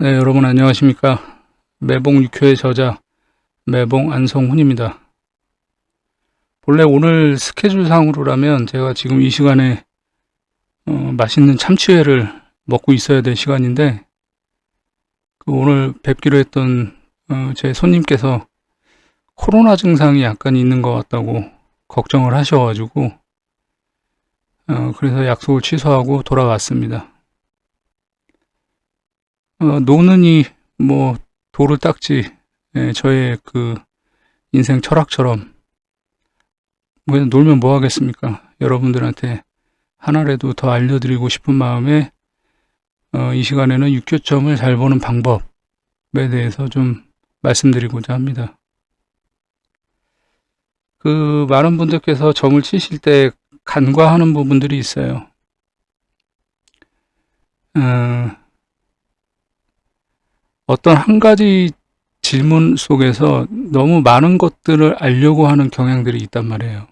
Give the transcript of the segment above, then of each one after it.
네, 여러분 안녕하십니까. 매봉 6회의 저자 매봉 안성훈입니다. 본래 오늘 스케줄상으로라면 제가 지금 이 시간에 맛있는 참치회를 먹고 있어야 될 시간인데, 오늘 뵙기로 했던 제 손님께서 코로나 증상이 약간 있는 것 같다고 걱정을 하셔가지고 그래서 약속을 취소하고 돌아왔습니다. 노는이 뭐 돌을 닦지, 저의 그 인생 철학처럼 그냥 놀면 뭐 하겠습니까? 여러분들한테 하나라도 더 알려드리고 싶은 마음에 이 시간에는 육교점을 잘 보는 방법에 대해서 좀 말씀드리고자 합니다. 많은 분들께서 점을 치실 때 간과하는 부분들이 있어요. 어떤 한 가지 질문 속에서 너무 많은 것들을 알려고 하는 경향들이 있단 말이에요.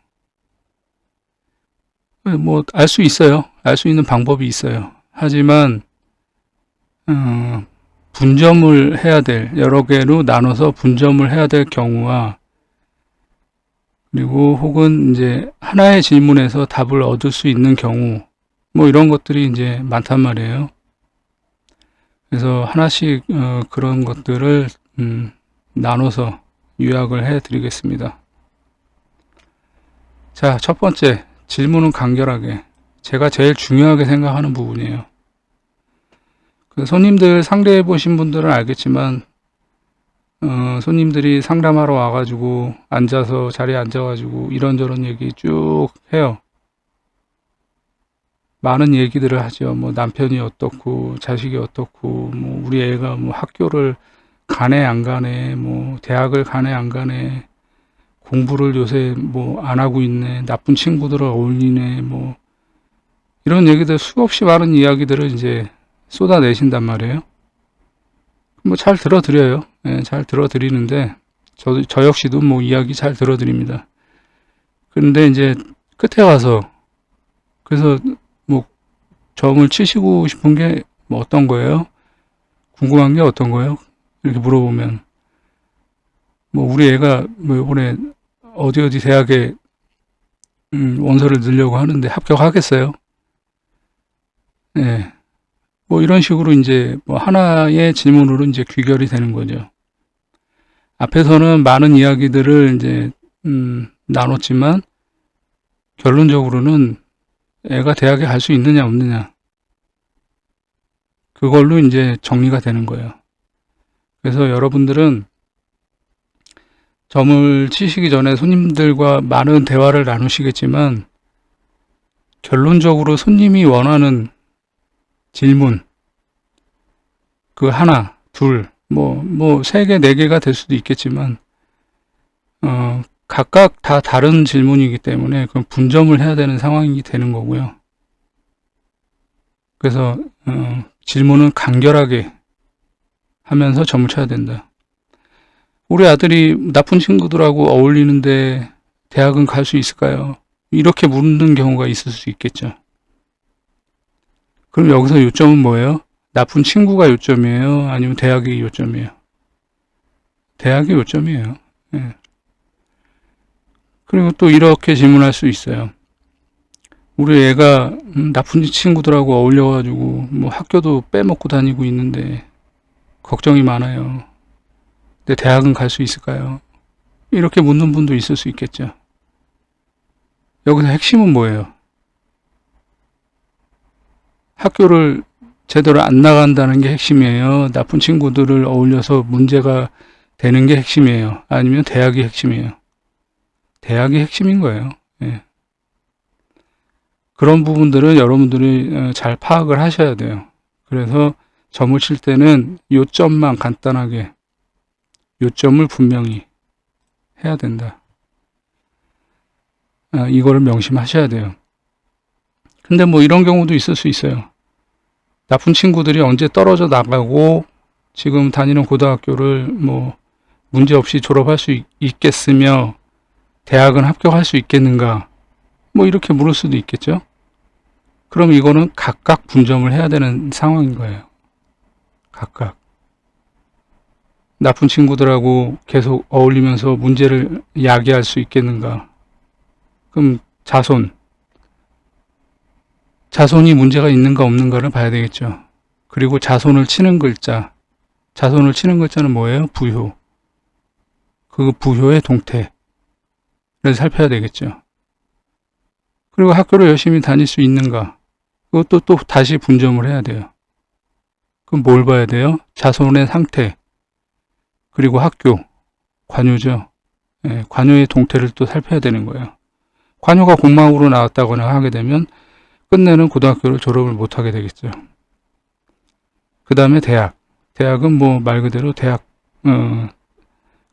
뭐 알 수 있어요. 알 수 있는 방법이 있어요. 하지만 분점을 해야 될, 여러 개로 나눠서 분점을 해야 될 경우와, 그리고 혹은 이제 하나의 질문에서 답을 얻을 수 있는 경우, 뭐 이런 것들이 이제 많단 말이에요. 그래서 하나씩 그런 것들을 나눠서 요약을 해 드리겠습니다. 자, 첫 번째, 질문은 간결하게. 제가 제일 중요하게 생각하는 부분이에요. 손님들 상대해 보신 분들은 알겠지만, 손님들이 상담하러 와가지고 앉아서 자리에 앉아가지고 이런저런 얘기 쭉 해요. 많은 얘기들을 하죠. 뭐 남편이 어떻고 자식이 어떻고, 뭐 우리 애가 뭐 학교를 가네 안 가네, 뭐 대학을 가네 안 가네, 공부를 요새 뭐 안 하고 있네, 나쁜 친구들을 어울리네, 뭐 이런 얘기들, 수없이 많은 이야기들을 이제 쏟아내신단 말이에요. 뭐 잘 들어드려요. 예, 잘 들어드리는데 저 역시도 뭐 이야기 잘 들어드립니다. 그런데 이제 끝에 와서, 그래서 뭐 점을 치시고 싶은 게 뭐 어떤 거예요? 궁금한 게 어떤 거예요? 이렇게 물어보면, 뭐 우리 애가 뭐 이번에 어디 대학에 원서를 넣으려고 하는데 합격하겠어요? 예. 뭐 이런 식으로 이제 뭐 하나의 질문으로 이제 귀결이 되는 거죠. 앞에서는 많은 이야기들을 이제 나눴지만 결론적으로는 애가 대학에 갈 수 있느냐 없느냐, 그걸로 이제 정리가 되는 거예요. 그래서 여러분들은 점을 치시기 전에 손님들과 많은 대화를 나누시겠지만, 결론적으로 손님이 원하는 질문, 그 하나, 둘, 뭐 세 개, 네 개가 될 수도 있겠지만, 각각 다 다른 질문이기 때문에 그건 분점을 해야 되는 상황이 되는 거고요. 그래서 질문은 간결하게 하면서 점을 쳐야 된다. 우리 아들이 나쁜 친구들하고 어울리는데 대학은 갈 수 있을까요? 이렇게 묻는 경우가 있을 수 있겠죠. 그럼 여기서 요점은 뭐예요? 나쁜 친구가 요점이에요? 아니면 대학이 요점이에요? 대학이 요점이에요. 예. 그리고 또 이렇게 질문할 수 있어요. 우리 애가 나쁜 친구들하고 어울려가지고 뭐 학교도 빼먹고 다니고 있는데 걱정이 많아요. 근데 대학은 갈 수 있을까요? 이렇게 묻는 분도 있을 수 있겠죠. 여기서 핵심은 뭐예요? 학교를 제대로 안 나간다는 게 핵심이에요? 나쁜 친구들을 어울려서 문제가 되는 게 핵심이에요? 아니면 대학이 핵심이에요? 대학이 핵심인 거예요. 예. 그런 부분들은 여러분들이 잘 파악을 하셔야 돼요. 그래서 점을 칠 때는 요점만 간단하게, 요점을 분명히 해야 된다. 이거를 명심하셔야 돼요. 근데 뭐 이런 경우도 있을 수 있어요. 나쁜 친구들이 언제 떨어져 나가고 지금 다니는 고등학교를 뭐 문제없이 졸업할 수 있겠으며 대학은 합격할 수 있겠는가, 뭐 이렇게 물을 수도 있겠죠. 그럼 이거는 각각 분점을 해야 되는 상황인 거예요. 각각. 나쁜 친구들하고 계속 어울리면서 문제를 야기할 수 있겠는가? 그럼 자손이 문제가 있는가 없는가를 봐야 되겠죠. 그리고 자손을 치는 글자는 뭐예요? 부효. 그 부효의 동태를 살펴야 되겠죠. 그리고 학교를 열심히 다닐 수 있는가? 그것도 또 다시 분점을 해야 돼요. 그럼 뭘 봐야 돼요? 자손의 상태, 그리고 학교, 관요죠. 예, 관요의 동태를 또 살펴야 되는 거예요. 관요가 공망으로 나왔다거나 하게 되면 끝내는 고등학교를 졸업을 못하게 되겠죠. 그 다음에 대학은 뭐 말 그대로 대학을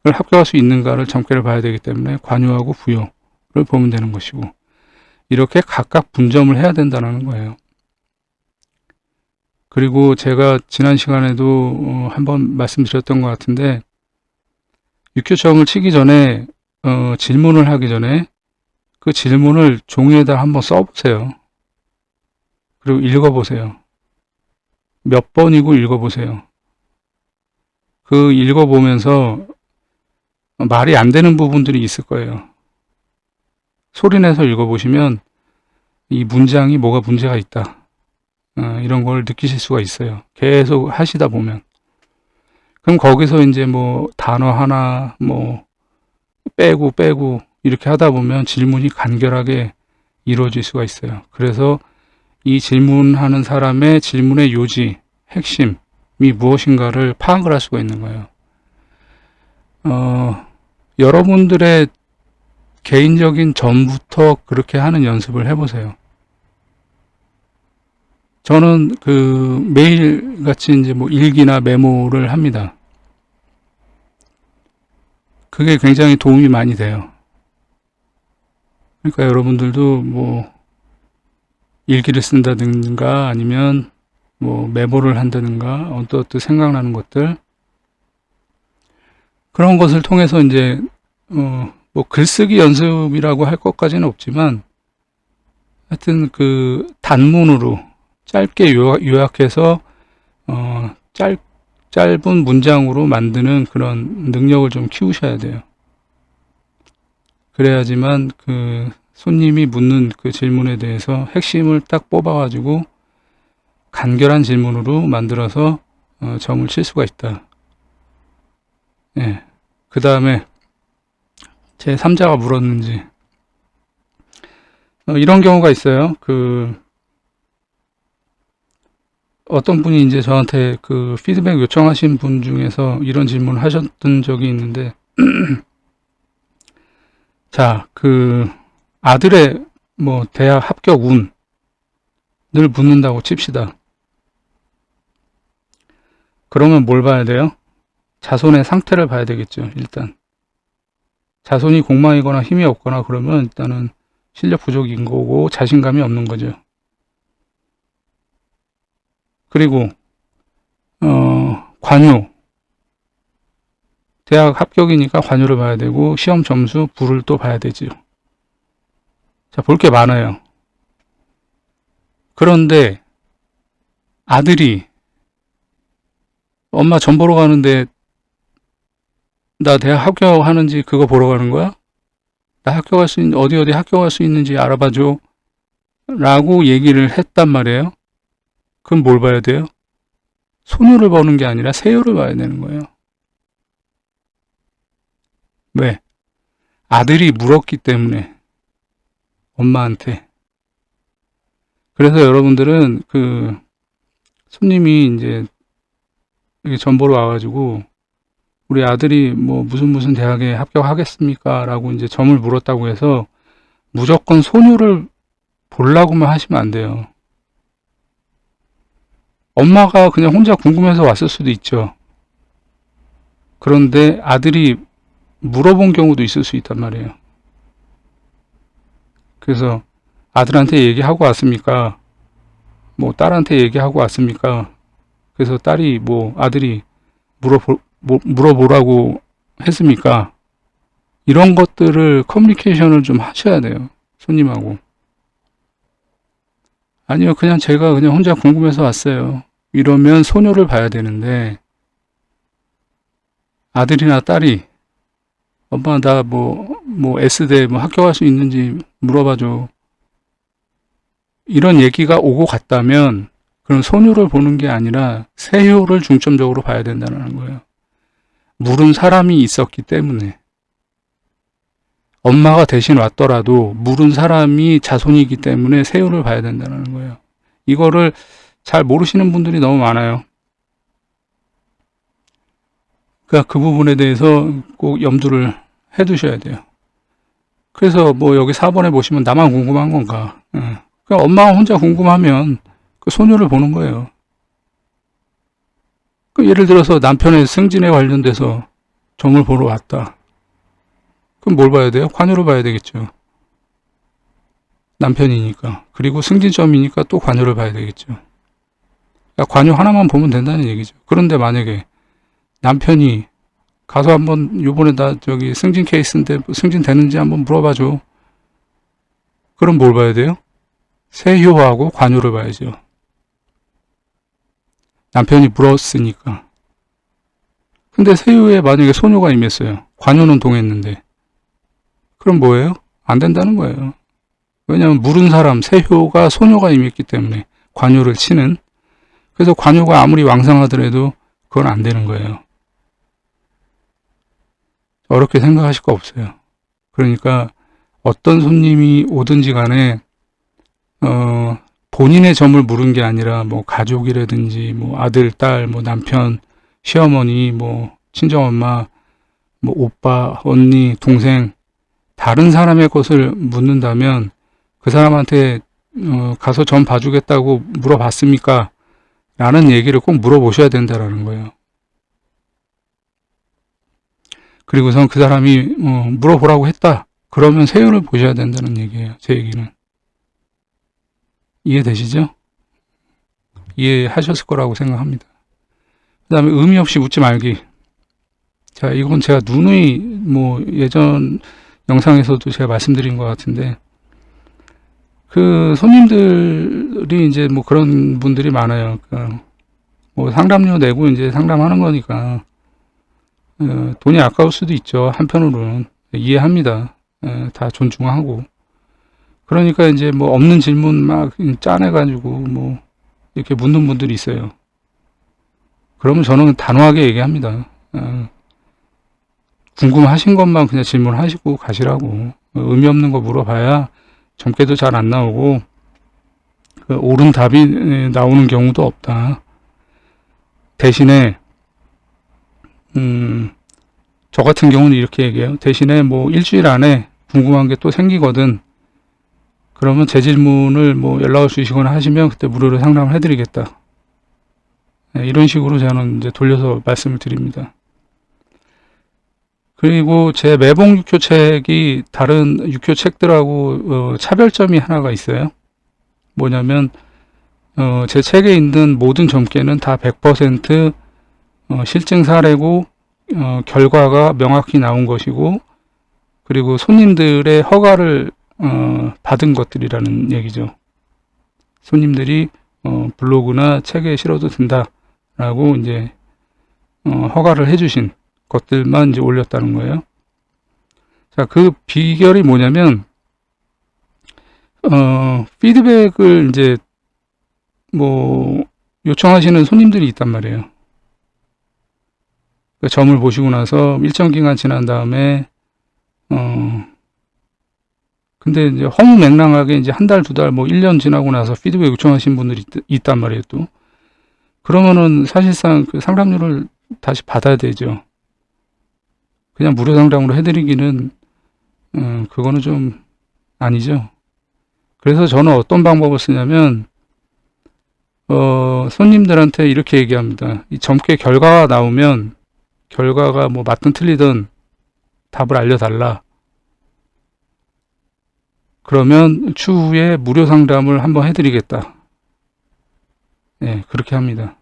합격할 수 있는가를 점괘를 봐야 되기 때문에 관요하고 부요를 보면 되는 것이고, 이렇게 각각 분점을 해야 된다는 거예요. 그리고 제가 지난 시간에도 한번 말씀드렸던 것 같은데, 육교점을 치기 전에 질문을 하기 전에 그 질문을 종이에다 한번 써보세요. 그리고 읽어보세요. 몇 번이고 읽어보세요. 그 읽어보면서 말이 안 되는 부분들이 있을 거예요. 소리내서 읽어보시면 이 문장이 뭐가 문제가 있다, 이런 걸 느끼실 수가 있어요. 계속 하시다 보면. 그럼 거기서 이제 뭐 단어 하나 뭐 빼고 이렇게 하다 보면 질문이 간결하게 이루어질 수가 있어요. 그래서 이 질문하는 사람의 질문의 요지, 핵심이 무엇인가를 파악을 할 수가 있는 거예요. 여러분들의 개인적인 점부터 그렇게 하는 연습을 해보세요. 저는 매일 같이 이제 뭐 일기나 메모를 합니다. 그게 굉장히 도움이 많이 돼요. 그러니까 여러분들도 뭐 일기를 쓴다든가 아니면 뭐 메모를 한다든가 어떤 생각나는 것들, 그런 것을 통해서 이제 뭐 글쓰기 연습이라고 할 것까지는 없지만 하여튼 그 단문으로 짧게 요약해서 짧은 문장으로 만드는 그런 능력을 좀 키우셔야 돼요. 그래야지만 그 손님이 묻는 그 질문에 대해서 핵심을 딱 뽑아가지고 간결한 질문으로 만들어서 점을 칠 수가 있다. 예. 그 다음에 제 3자가 물었는지, 이런 경우가 있어요. 어떤 분이 이제 저한테 그 피드백 요청하신 분 중에서 이런 질문을 하셨던 적이 있는데, 자, 아들의 뭐 대학 합격 운을 묻는다고 칩시다. 그러면 뭘 봐야 돼요? 자손의 상태를 봐야 되겠죠. 일단 자손이 공망이거나 힘이 없거나 그러면 일단은 실력 부족인 거고 자신감이 없는 거죠. 그리고 관요, 대학 합격이니까 관요를 봐야 되고 시험 점수 부를 또 봐야 되죠. 자, 볼 게 많아요. 그런데 아들이 엄마 점 보러 가는데 나 대학 합격하는지 그거 보러 가는 거야? 나 합격할 수 있는, 어디 합격할 수 있는지 알아봐줘 라고 얘기를 했단 말이에요. 그럼 뭘 봐야 돼요? 소녀를 보는 게 아니라 세요를 봐야 되는 거예요. 왜? 아들이 물었기 때문에, 엄마한테. 그래서 여러분들은 손님이 이제 여기 점 보러 와가지고 우리 아들이 뭐 무슨 대학에 합격하겠습니까? 라고 이제 점을 물었다고 해서 무조건 소녀를 보려고만 하시면 안 돼요. 엄마가 그냥 혼자 궁금해서 왔을 수도 있죠. 그런데 아들이 물어본 경우도 있을 수 있단 말이에요. 그래서 아들한테 얘기하고 왔습니까? 뭐 딸한테 얘기하고 왔습니까? 그래서 딸이 뭐 아들이 물어보라고 했습니까? 이런 것들을 커뮤니케이션을 좀 하셔야 돼요. 손님하고. 아니요, 그냥 제가 그냥 혼자 궁금해서 왔어요. 이러면 소녀를 봐야 되는데, 아들이나 딸이 엄마 나 뭐 S대 뭐 학교 갈 수 있는지 물어봐줘. 이런 얘기가 오고 갔다면 그럼 소녀를 보는 게 아니라 세효를 중점적으로 봐야 된다는 거예요. 물은 사람이 있었기 때문에. 엄마가 대신 왔더라도 물은 사람이 자손이기 때문에 세효를 봐야 된다는 거예요. 이거를 잘 모르시는 분들이 너무 많아요. 그러니까 그 부분에 대해서 꼭 염두를 해 두셔야 돼요. 그래서 뭐 여기 4번에 보시면 나만 궁금한 건가. 그러니까 엄마가 혼자 궁금하면 그 소녀를 보는 거예요. 그 예를 들어서 남편의 승진에 관련돼서 점을 보러 왔다. 그럼 뭘 봐야 돼요? 관여를 봐야 되겠죠. 남편이니까. 그리고 승진점이니까 또 관여를 봐야 되겠죠. 그러니까 관여 하나만 보면 된다는 얘기죠. 그런데 만약에 남편이 가서 한번 요번에 나 저기 승진 케이스인데 승진 되는지 한번 물어봐줘. 그럼 뭘 봐야 돼요? 세효하고 관여를 봐야죠. 남편이 물었으니까. 근데 세효에 만약에 소녀가 임했어요. 관여는 동했는데. 그럼 뭐예요? 안 된다는 거예요. 왜냐하면 물은 사람, 세효가 소녀가 임했기 때문에 관여를 치는. 그래서 관여가 아무리 왕성하더라도 그건 안 되는 거예요. 어렵게 생각하실 거 없어요. 그러니까 어떤 손님이 오든지 간에 본인의 점을 물은 게 아니라 뭐 가족이라든지 뭐 아들, 딸, 뭐 남편, 시어머니, 뭐 친정엄마, 뭐 오빠, 언니, 동생 다른 사람의 것을 묻는다면 그 사람한테 가서 점 봐주겠다고 물어봤습니까? 라는 얘기를 꼭 물어보셔야 된다라는 거예요. 그리고선 그 사람이 물어보라고 했다. 그러면 세율을 보셔야 된다는 얘기예요. 제 얘기는. 이해되시죠? 이해하셨을 거라고 생각합니다. 그 다음에 의미 없이 묻지 말기. 자, 이건 제가 누누이 뭐 예전 영상에서도 제가 말씀드린 것 같은데 그 손님들이 이제 뭐 그런 분들이 많아요. 그러니까 뭐 상담료 내고 이제 상담하는 거니까 돈이 아까울 수도 있죠. 한편으로는 이해합니다. 다 존중하고. 그러니까 이제 뭐 없는 질문 막 짜내가지고 뭐 이렇게 묻는 분들이 있어요. 그러면 저는 단호하게 얘기합니다. 궁금하신 것만 그냥 질문하시고 가시라고. 의미 없는 거 물어봐야 점괘도 잘 안 나오고 그 옳은 답이 나오는 경우도 없다. 대신에 저 같은 경우는 이렇게 얘기해요. 대신에 뭐 일주일 안에 궁금한 게 또 생기거든. 그러면 제 질문을 뭐 연락을 주시거나 하시면 그때 무료로 상담을 해드리겠다. 이런 식으로 저는 이제 돌려서 말씀을 드립니다. 그리고 제 매봉 육효책이 다른 육효책들하고 차별점이 하나가 있어요. 뭐냐면 제 책에 있는 모든 점괘는 다 100% 실증 사례고 결과가 명확히 나온 것이고 그리고 손님들의 허가를 받은 것들이라는 얘기죠. 손님들이 블로그나 책에 실어도 된다라고 이제 허가를 해주신 것들만 이제 올렸다는 거예요. 자, 그 비결이 뭐냐면 피드백을 이제 뭐 요청하시는 손님들이 있단 말이에요. 그 점을 보시고 나서 일정 기간 지난 다음에 근데 이제 허무맹랑하게 이제 한 달, 두 달, 뭐 1년 지나고 나서 피드백 요청하신 분들이 있단 말이에요, 또. 그러면은 사실상 그 상담료를 다시 받아야 되죠. 그냥 무료 상담으로 해드리기는, 그거는 좀 아니죠. 그래서 저는 어떤 방법을 쓰냐면, 손님들한테 이렇게 얘기합니다. 이 점괘 결과가 나오면, 결과가 뭐 맞든 틀리든 답을 알려달라. 그러면 추후에 무료 상담을 한번 해드리겠다. 네, 그렇게 합니다.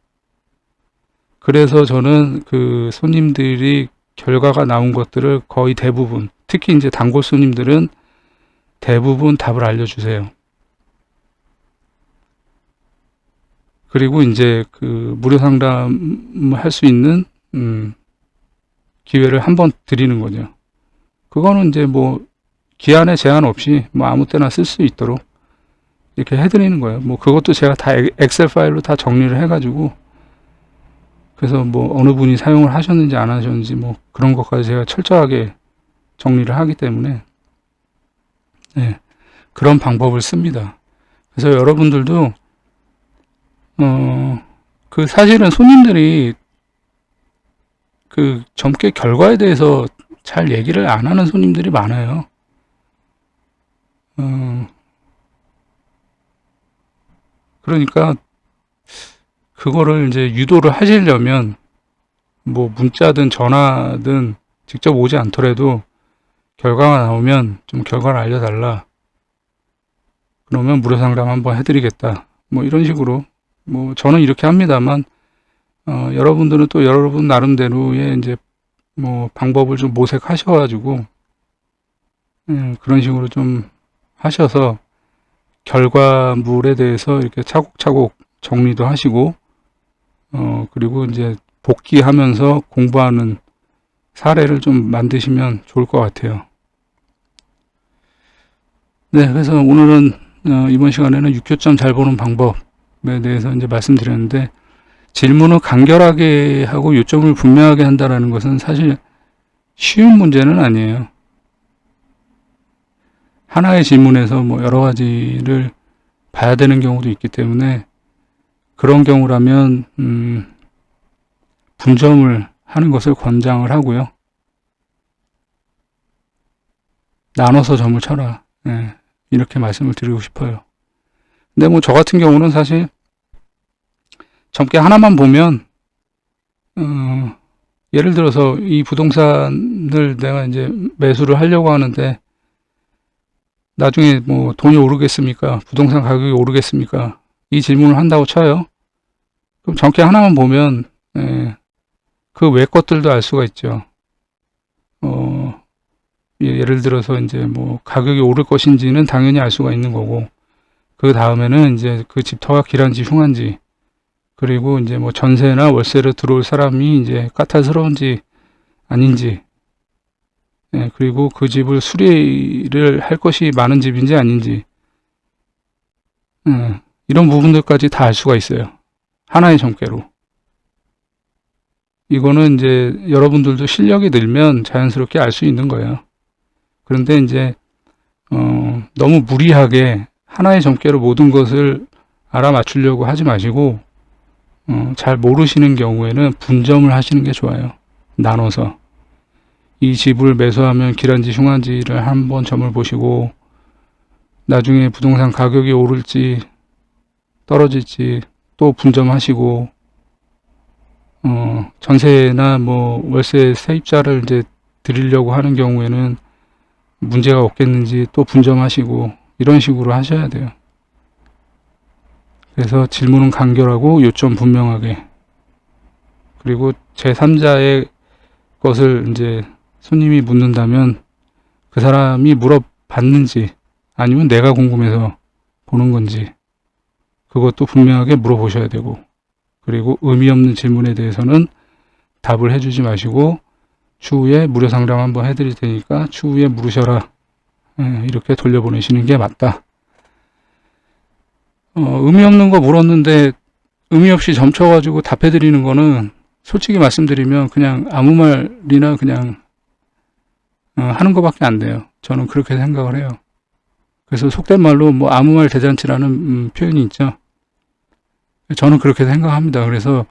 그래서 저는 그 손님들이 결과가 나온 것들을 거의 대부분, 특히 이제 단골 손님들은 대부분 답을 알려주세요. 그리고 이제 그 무료 상담 할 수 있는 기회를 한 번 드리는 거죠. 그거는 이제 뭐 기한에 제한 없이 뭐 아무 때나 쓸 수 있도록 이렇게 해드리는 거예요. 뭐 그것도 제가 다 엑셀 파일로 다 정리를 해가지고, 그래서 뭐 어느 분이 사용을 하셨는지 안 하셨는지 뭐 그런 것까지 제가 철저하게 정리를 하기 때문에, 네, 그런 방법을 씁니다. 그래서 여러분들도 그 사실은 손님들이 그 점괘 결과에 대해서 잘 얘기를 안 하는 손님들이 많아요. 그러니까 그거를 이제 유도를 하시려면 뭐 문자든 전화든 직접 오지 않더라도 결과가 나오면 좀 결과를 알려달라. 그러면 무료 상담 한번 해드리겠다. 뭐 이런 식으로, 뭐 저는 이렇게 합니다만, 여러분들은 또 여러분 나름대로의 이제 뭐 방법을 좀 모색하셔가지고, 그런 식으로 좀 하셔서 결과물에 대해서 이렇게 차곡차곡 정리도 하시고, 그리고 이제 복귀하면서 공부하는 사례를 좀 만드시면 좋을 것 같아요. 네, 그래서 오늘은 이번 시간에는 6교점 잘 보는 방법에 대해서 이제 말씀드렸는데, 질문을 간결하게 하고 요점을 분명하게 한다는 것은 사실 쉬운 문제는 아니에요. 하나의 질문에서 뭐 여러 가지를 봐야 되는 경우도 있기 때문에, 그런 경우라면 분점을 하는 것을 권장을 하고요. 나눠서 점을 쳐라. 네, 이렇게 말씀을 드리고 싶어요. 근데 뭐 저 같은 경우는 사실 점괘 하나만 보면, 예를 들어서 이 부동산을 내가 이제 매수를 하려고 하는데, 나중에 뭐 돈이 오르겠습니까? 부동산 가격이 오르겠습니까? 이 질문을 한다고 쳐요. 그럼 점괘 하나만 보면, 그 외 것들도 알 수가 있죠. 예를 들어서 이제 뭐 가격이 오를 것인지는 당연히 알 수가 있는 거고, 그 다음에는 이제 그 집터가 길한지 흉한지, 그리고 이제 뭐 전세나 월세로 들어올 사람이 이제 까탈스러운지 아닌지, 그리고 그 집을 수리를 할 것이 많은 집인지 아닌지, 이런 부분들까지 다 알 수가 있어요. 하나의 점괘로. 이거는 이제 여러분들도 실력이 늘면 자연스럽게 알 수 있는 거예요. 그런데 이제 너무 무리하게 하나의 점괘로 모든 것을 알아맞추려고 하지 마시고, 잘 모르시는 경우에는 분점을 하시는 게 좋아요. 나눠서 이 집을 매수하면 길한지 흉한지를 한번 점을 보시고, 나중에 부동산 가격이 오를지 떨어질지 또 분점하시고, 전세나 뭐 월세 세입자를 이제 드리려고 하는 경우에는 문제가 없겠는지 또 분점하시고, 이런 식으로 하셔야 돼요. 그래서 질문은 간결하고 요점 분명하게, 그리고 제3자의 것을 이제 손님이 묻는다면 그 사람이 물어봤는지 아니면 내가 궁금해서 보는 건지, 그것도 분명하게 물어보셔야 되고, 그리고 의미 없는 질문에 대해서는 답을 해주지 마시고, 추후에 무료 상담 한번 해드릴 테니까 추후에 물으셔라, 이렇게 돌려보내시는 게 맞다. 의미 없는 거 물었는데 의미 없이 점쳐가지고 답해드리는 거는 솔직히 말씀드리면 그냥 아무 말이나 그냥 하는 것밖에 안 돼요. 저는 그렇게 생각을 해요. 그래서 속된 말로 뭐 아무 말 대잔치라는 표현이 있죠. 저는 그렇게 생각합니다. 그래서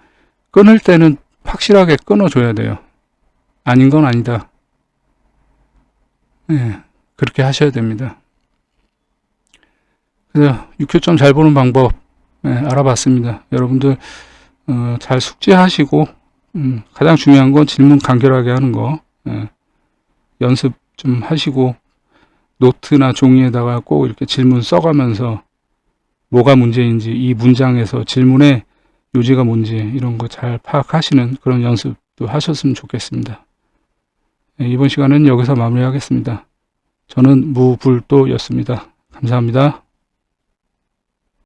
끊을 때는 확실하게 끊어줘야 돼요. 아닌 건 아니다. 그렇게 하셔야 됩니다. 그래서 6교점 잘 보는 방법 알아봤습니다. 여러분들 잘 숙지하시고, 가장 중요한 건 질문 간결하게 하는 거 연습 좀 하시고, 노트나 종이에다가 꼭 이렇게 질문 써가면서 뭐가 문제인지, 이 문장에서 질문의 요지가 뭔지 이런 거 잘 파악하시는 그런 연습도 하셨으면 좋겠습니다. 이번 시간은 여기서 마무리하겠습니다. 저는 무불도였습니다. 감사합니다.